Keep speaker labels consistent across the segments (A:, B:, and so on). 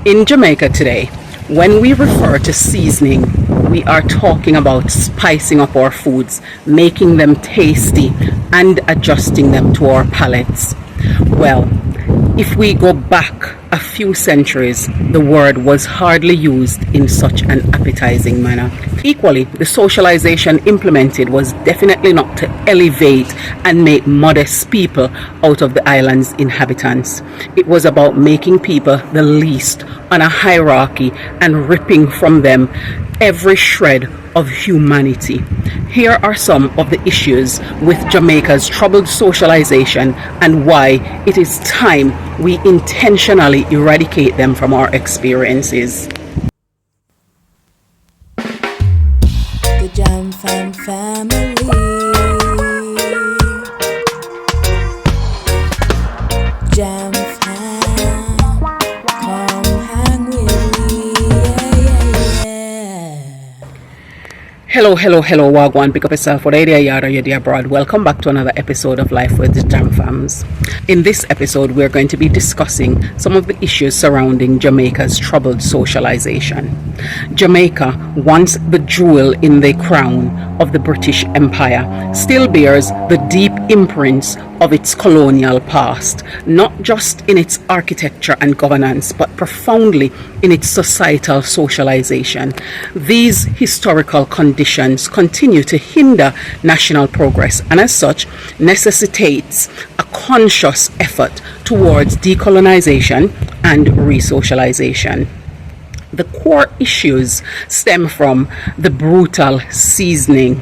A: In Jamaica today, when we refer to seasoning, we are talking about spicing up our foods, making them tasty, and adjusting them to our palates. Well, if we go back a few centuries, the word was hardly used in such an appetizing manner. Equally, the socialization implemented was definitely not to elevate and make modest people out of the island's inhabitants. It was about making people the least on a hierarchy and ripping from them every shred of humanity. Here are some of the issues with Jamaica's troubled socialization and why it is time we intentionally eradicate them from our experiences.
B: The Jam Fam family. Jam Fam, come hang with me. Yeah.
A: Hello, Wagwan. Pick up yourself for the idea yard your dear abroad. Welcome back to another episode of Life with the Jam Fams. In this episode, we're going to be discussing some of the issues surrounding Jamaica's troubled socialization. Jamaica, once the jewel in the crown of the British Empire, still bears the deep imprints of its colonial past, not just in its architecture and governance, but profoundly in its societal socialization. These historical conditions continue to hinder national progress and as such necessitates a conscious effort towards decolonization and resocialization. The core issues stem from the brutal seasoning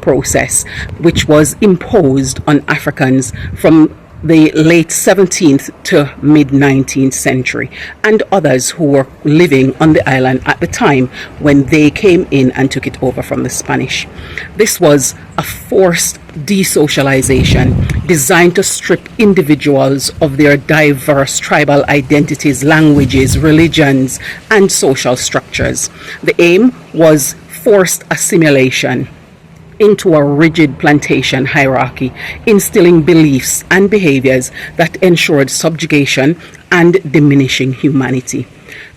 A: process, which was imposed on Africans from the late 17th to mid 19th century and others who were living on the island at the time when they came in and took it over from the Spanish. This was a forced desocialization designed to strip individuals of their diverse tribal identities, languages, religions, and social structures. The aim was forced assimilation into a rigid plantation hierarchy, instilling beliefs and behaviors that ensured subjugation and diminishing humanity.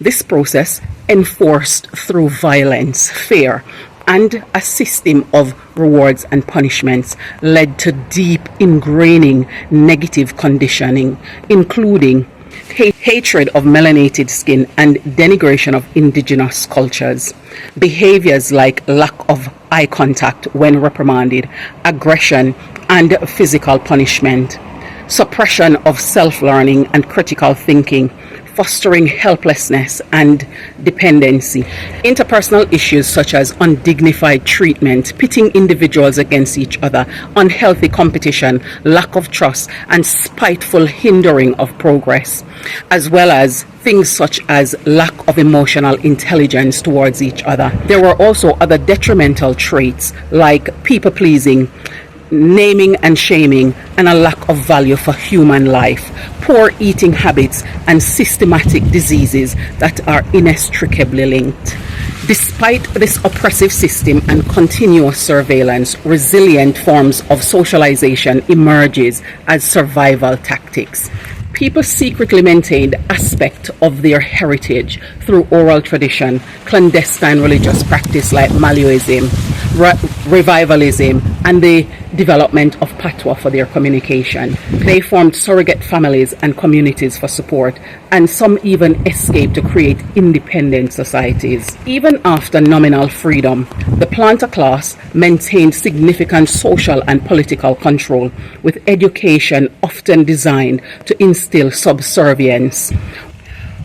A: This process, enforced through violence, fear, and a system of rewards and punishments, led to deep ingraining negative conditioning, including hatred of melanated skin and denigration of indigenous cultures. Behaviors like lack of eye contact when reprimanded, aggression and physical punishment, suppression of self-learning and critical thinking, fostering helplessness and dependency. Interpersonal issues such as undignified treatment, pitting individuals against each other, unhealthy competition, lack of trust, and spiteful hindering of progress, as well as things such as lack of emotional intelligence towards each other. There were also other detrimental traits like people-pleasing, naming and shaming, and a lack of value for human life, poor eating habits, and systematic diseases that are inextricably linked. Despite this oppressive system and continuous surveillance, resilient forms of socialization emerges as survival tactics. People secretly maintained aspects of their heritage through oral tradition, clandestine religious practice like Maluism, revivalism, and the development of patois for their communication. They formed surrogate families and communities for support, and some even escaped to create independent societies. Even after nominal freedom, the planter class maintained significant social and political control, with education often designed to instill subservience.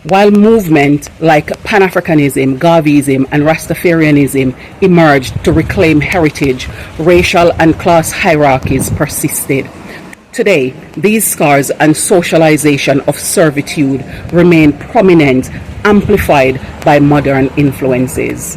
A: While movements like Pan-Africanism, Garveyism, and Rastafarianism emerged to reclaim heritage, racial and class hierarchies persisted. Today, these scars and socialization of servitude remain prominent, amplified by modern influences.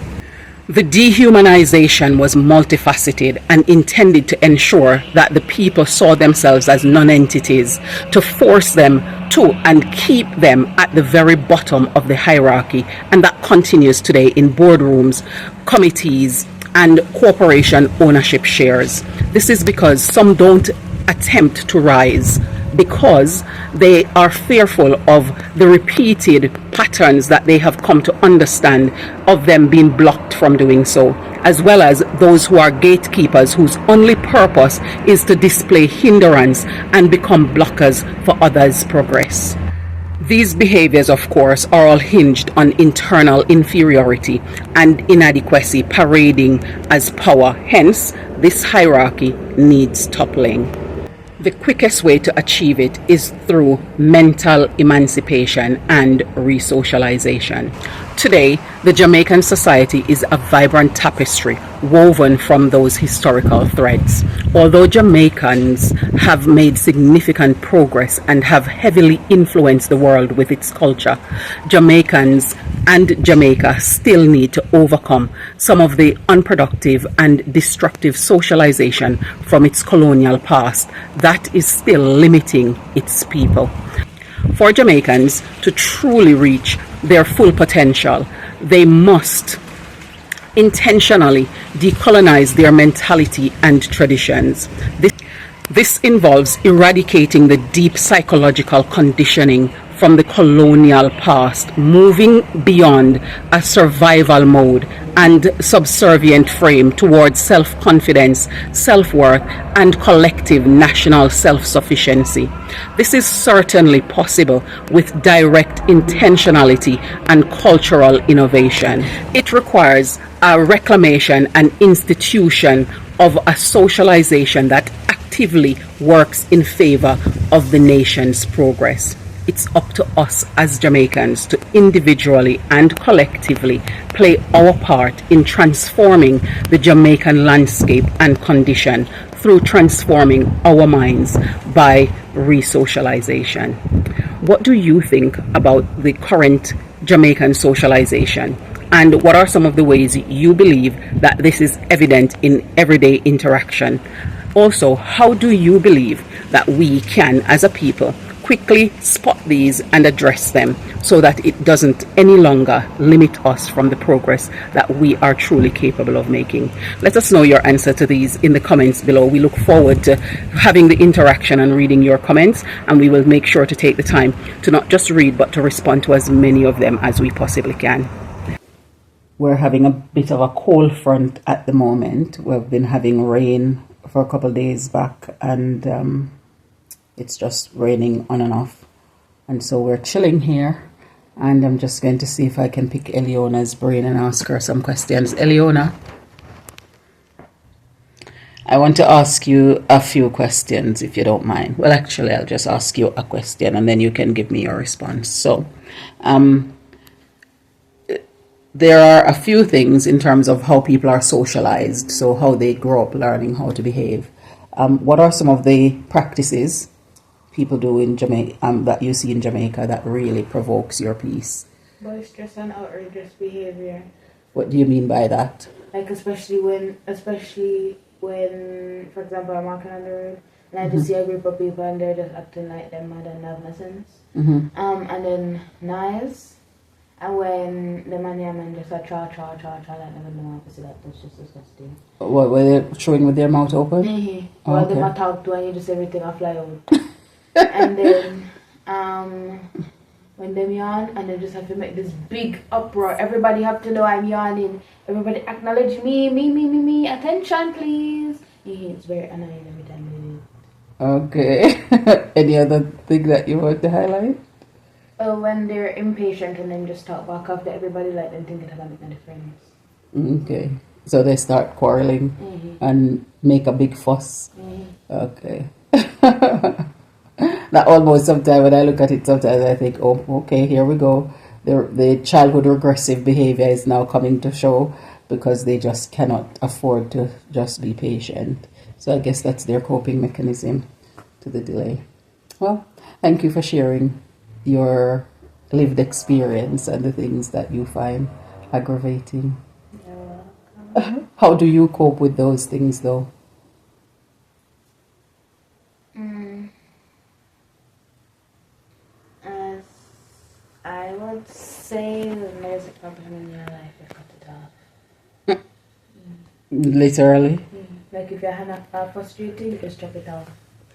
A: The dehumanization was multifaceted and intended to ensure that the people saw themselves as non-entities, to force them to and keep them at the very bottom of the hierarchy, and that continues today in boardrooms, committees, and corporation ownership shares. This is because some don't attempt to rise, because they are fearful of the repeated patterns that they have come to understand of them being blocked from doing so, as well as those who are gatekeepers whose only purpose is to display hindrance and become blockers for others' progress. These behaviors, of course, are all hinged on internal inferiority and inadequacy parading as power. Hence, this hierarchy needs toppling. The quickest way to achieve it is through mental emancipation and resocialization. Today, the Jamaican society is a vibrant tapestry woven from those historical threads. Although Jamaicans have made significant progress and have heavily influenced the world with its culture, Jamaicans and Jamaica still need to overcome some of the unproductive and destructive socialization from its colonial past that is still limiting its people. For Jamaicans to truly reach their full potential, they must intentionally decolonize their mentality and traditions. This involves eradicating the deep psychological conditioning from the colonial past, moving beyond a survival mode and subservient frame towards self-confidence, self-worth, and collective national self-sufficiency. This is certainly possible with direct intentionality and cultural innovation. It requires a reclamation and institution of a socialization that actively works in favor of the nation's progress. It's up to us as Jamaicans to individually and collectively play our part in transforming the Jamaican landscape and condition through transforming our minds by resocialization. What do you think about the current Jamaican socialization? And what are some of the ways you believe that this is evident in everyday interaction? Also, how do you believe that we can, as a people, quickly spot these and address them so that it doesn't any longer limit us from the progress that we are truly capable of making? Let us know your answer to these in the comments below. We look forward to having the interaction and reading your comments, and we will make sure to take the time to not just read but to respond to as many of them as we possibly can. We're having a bit of a cold front at the moment. We've been having rain for a couple of days back, and it's just raining on and off, and so we're chilling here, and I'm just going to see if I can pick Eleona's brain and ask her some questions. Eleona, I want to ask you a few questions, if you don't mind. Well, actually, I'll just ask you a question and then you can give me your response. So there are a few things in terms of how people are socialized, so how they grow up learning how to behave. What are some of the practices people do in Jamaica that you see in Jamaica that really provokes your peace?
C: Boisterous and outrageous behavior.
A: What do you mean by that?
C: Like especially when, for example, I'm walking on the road and I just see a group of people and they're just acting like they're mad and have no sense. And then noise. And when the man just like cha cha cha cha, like never know how to say that. That's just disgusting.
A: What, were they showing with their mouth open?
C: Mm-hmm. Well, they might talk to and you just everything will fly out. And then when them yawn and they just have to make this big uproar. Everybody have to know I'm yawning. Everybody acknowledge me, attention please. It's very annoying every time they do it.
A: Okay. Any other thing that you want to highlight?
C: When they're impatient and then just talk back after everybody like them think it will make no difference.
A: Okay. So they start quarreling and make a big fuss. Okay. That almost sometimes when I look at it, sometimes I think, oh, okay, here we go. The childhood regressive behavior is now coming to show because they just cannot afford to just be patient. So I guess that's their coping mechanism to the delay. Well, thank you for sharing your lived experience and the things that you find aggravating. How do you cope with those things though?
C: As I would say, when there's a problem in your life, you cut it off.
A: Literally?
C: Like if you're frustrated, you just chop it off.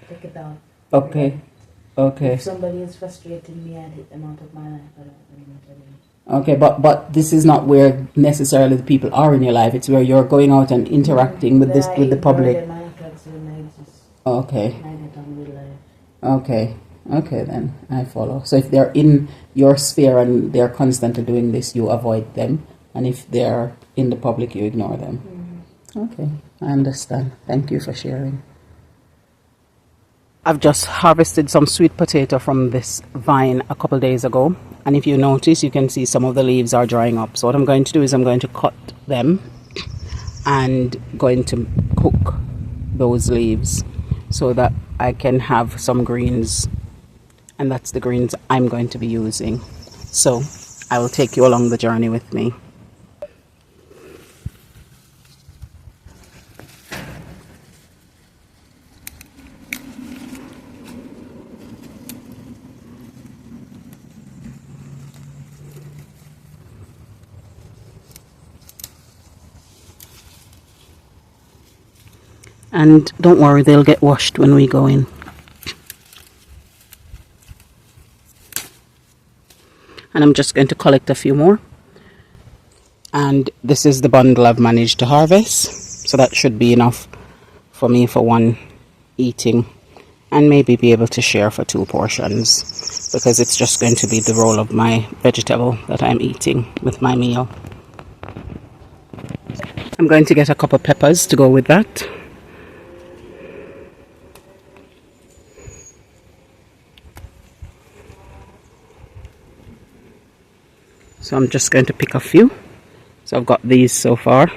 C: Take it out.
A: Okay. Okay.
C: If somebody is frustrating me, I'd hit them out of my life. I don't really know what I mean.
A: Okay, but this is not where necessarily the people are in your life. It's where you're going out and interacting with this with the public. Okay. Okay, then I follow. So if they're in your sphere and they're constantly doing this, you avoid them, and if they're in the public, you ignore them. Okay, I understand. Thank you for sharing. I've just harvested some sweet potato from this vine a couple days ago, and if you notice, you can see some of the leaves are drying up. So what I'm going to do is I'm going to cut them and going to cook those leaves so that I can have some greens, and that's the greens I'm going to be using. So I will take you along the journey with me. And don't worry, they'll get washed when we go in. And I'm just going to collect a few more. And this is the bundle I've managed to harvest. So that should be enough for me for one eating. And maybe be able to share for 2 portions. Because it's just going to be the roll of my vegetable that I'm eating with my meal. I'm going to get a couple of peppers to go with that. So I'm just going to pick a few. So I've got these so far.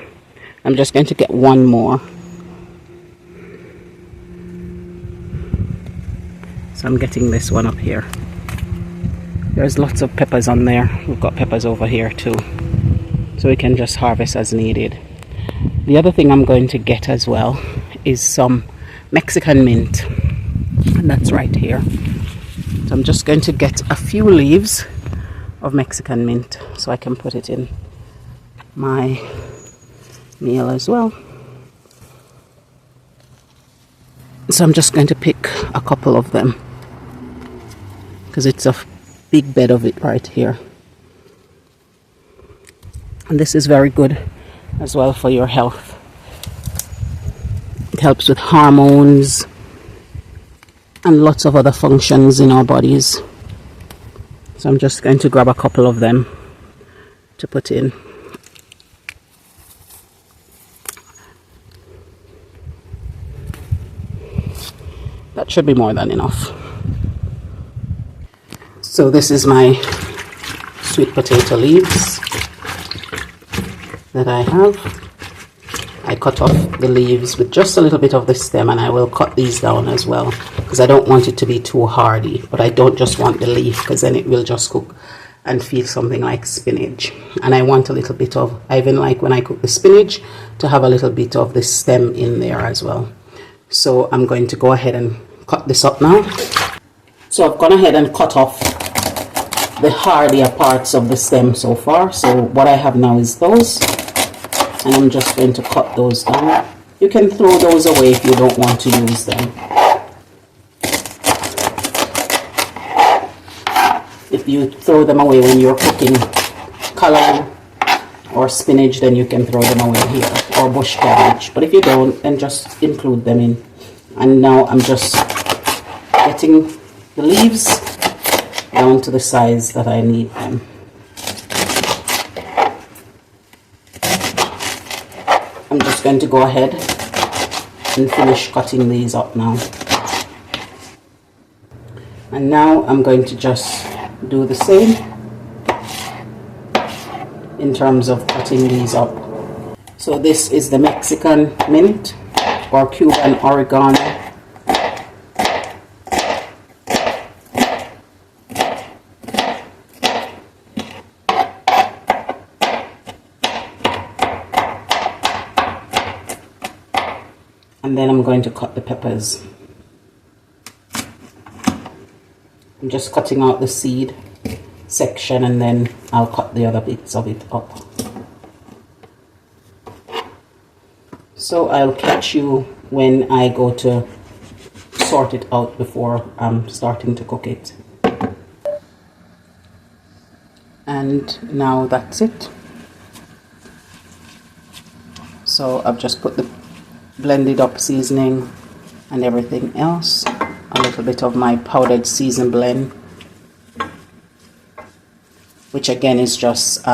A: I'm just going to get one more. So I'm getting this one up here. There's lots of peppers on there. We've got peppers over here too. So we can just harvest as needed. The other thing I'm going to get as well is some Mexican mint. And that's right here. So I'm just going to get a few leaves of Mexican mint so I can put it in my meal as well. So I'm just going to pick a couple of them because it's a big bed of it right here, and this is very good as well for your health. It helps with hormones and lots of other functions in our bodies. So I'm just going to grab a couple of them to put in. That should be more than enough. So this is my sweet potato leaves that I have. I cut off the leaves with just a little bit of the stem, and I will cut these down as well because I don't want it to be too hardy, but I don't just want the leaf because then it will just cook and feel something like spinach. And I want a little bit of, I even like when I cook the spinach to have a little bit of the stem in there as well. So I'm going to go ahead and cut this up now. So I've gone ahead and cut off the hardier parts of the stem so far. So what I have now is those, and I'm just going to cut those down. You can throw those away if you don't want to use them. If you throw them away when you're cooking collard or spinach, then you can throw them away here, or bush cabbage. But if you don't, then just include them in. And now I'm just getting the leaves down to the size that I need them. I'm just going to go ahead and finish cutting these up now. And now I'm going to just do the same in terms of cutting these up. So this is the Mexican mint or Cuban oregano. And then I'm going to cut the peppers. I'm just cutting out the seed section, and then I'll cut the other bits of it up. So I'll catch you when I go to sort it out before starting to cook it. And now that's it. So I've just put the blended up seasoning and everything else, a little bit of my powdered season blend, which again is just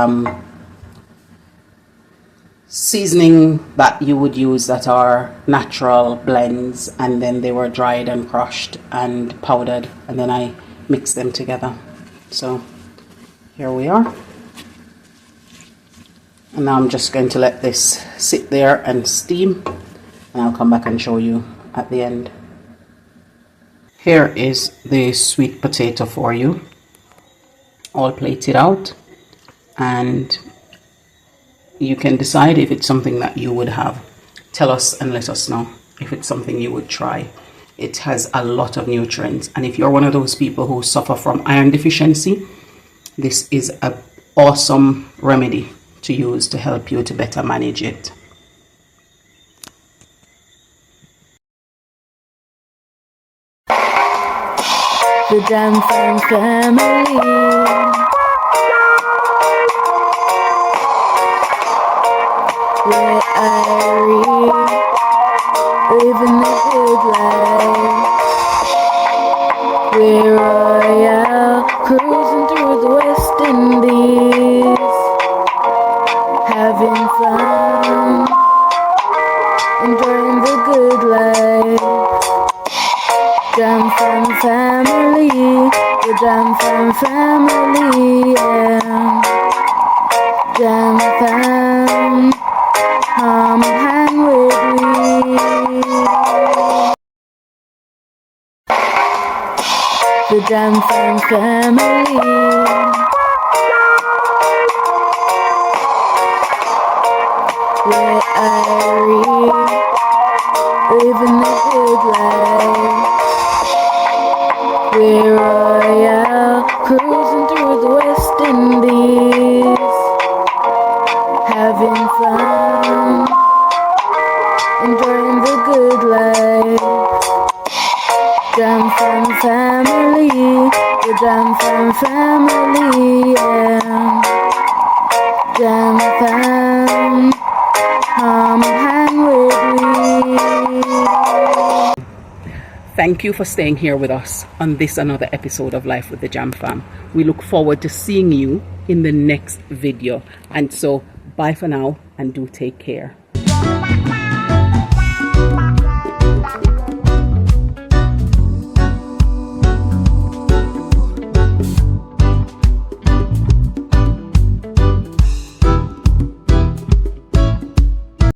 A: seasoning that you would use that are natural blends, and then they were dried and crushed and powdered, and then I mix them together. So here we are. And now I'm just going to let this sit there and steam, and I'll come back and show you at the end. Here is the sweet potato for you, all plated out, and you can decide if it's something that you would have. Tell us and let us know if it's something you would try. It has a lot of nutrients, and if you're one of those people who suffer from iron deficiency, this is an awesome remedy to use to help you to better manage it.
B: The Jam Fam family. We're Irie, living the good life. We're royal, cruising through the West Indies, having fun, enjoying the good life. Jam Fam family, the Jam Fam family, yeah. Jam Fam, come hang with me. The Jam Fam family. We're Irie, living the good life. We're royal, cruising through the West Indies, having fun, enjoying the good life. Jam Fam family, the Jam Fam family, yeah. Jam Fam, come hang with me.
A: Thank you for staying here with us on this another episode of Life with the Jam Fam. We look forward to seeing you in the next video. And so, bye for now, and do take care.